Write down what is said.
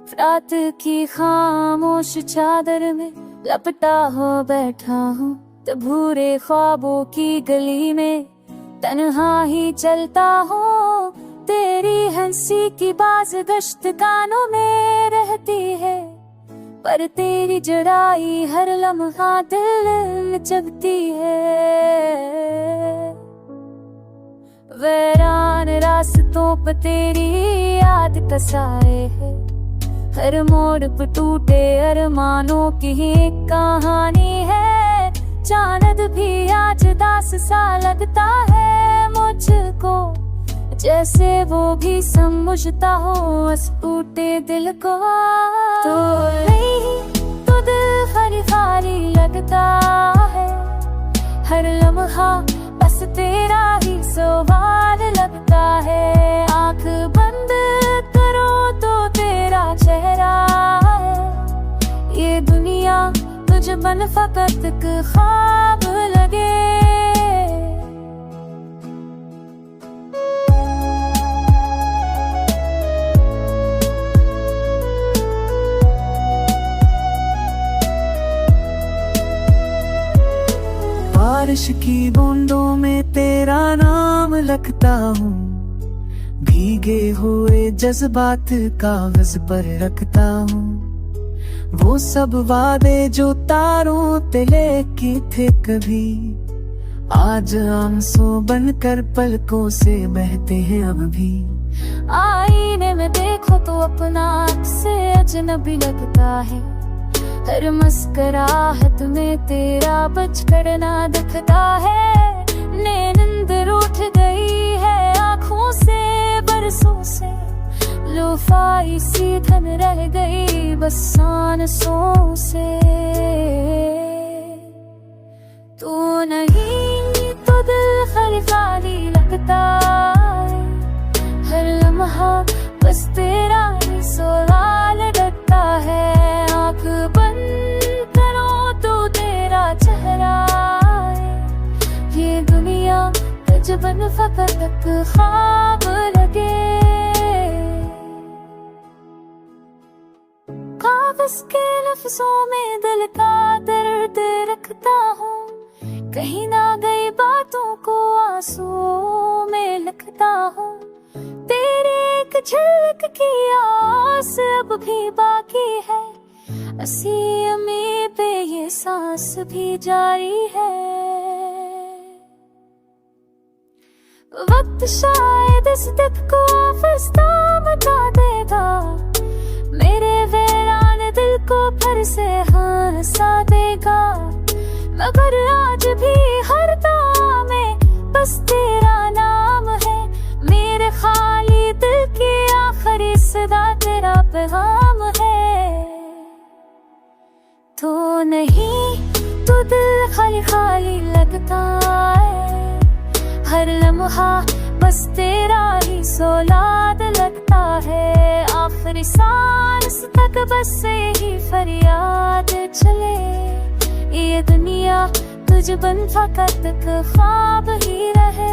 रात की खामोश चादर में लपटा हो बैठा हूँ, तो भूरे ख्वाबों की गली में तन्हा ही चलता हूँ। तेरी हंसी की बाज गश्त कानों में रहती है, पर तेरी जुदाई हर लम्हा दिल जगती है। वीरान रास्तों पर तेरी याद का साए है, हर मोड़ पर टूटे अरमानों की ही एक कहानी है। चांद भी आज दास सा लगता है मुझको, जैसे वो भी समझता हो उस टूटे दिल को। तो नहीं तो दिल खाली खाली लगता है, हर लम्हा बस तेरा ही सवाल लगता है। आँख बंद करो तो तेरा चेहरा है, ये दुनिया तुझ बन फकत एक ख्वाब लगे। बारिश की बूंदों में तेरा नाम लिखता हूँ, भीगे हुए जज्बात कागज पर रखता हूँ। वो सब वादे जो तारों पे लिखे थे कभी, आज आंसू बनकर पलकों से बहते हैं अब भी। आईने में देखो तो अपना से अजनबी लगता है, हर मुस्कुराहट में तेरा बचकर ना दिखता है। नींद रूठ गई है आँखों से बरसों से, लुफाई सी थम रह गई बस सांसों से। तू नहीं तो दिल खाली खाली लगता है, हर लम्हा बस तेरा ही सवाल लगता है। आँख बंद करो तो तेरा चेहरा है, ये दुनिया तजबन फकत एक ख्वाब लगे। कागज के लफ्जों में दिल का दर्द रखता हूँ, कहीं ना गई बातों को आंसुओं में लिखता हूँ। तेरे एक झलक की आस अब भी बाकी है, असीमी पे ये सांस भी जारी है। वक्त शायद इस दर्द को फरिश्ता बता देगा, मेरे वीरान दिल को फिर से हंसा देगा। मगर आज भी हर दाम में बस तेरा नाम है, मेरे खाली दिल की आखिरी सदा तेरा पैगाम है। तो नहीं तो दिल खाली खाली लगता है, हर लम्हा बस तेरा ही सौलाद लगता है। आखिरी सांस तक बस यही फरियाद चले, ये दुनिया तुझ बन फकत एक ख्वाब ही रहे।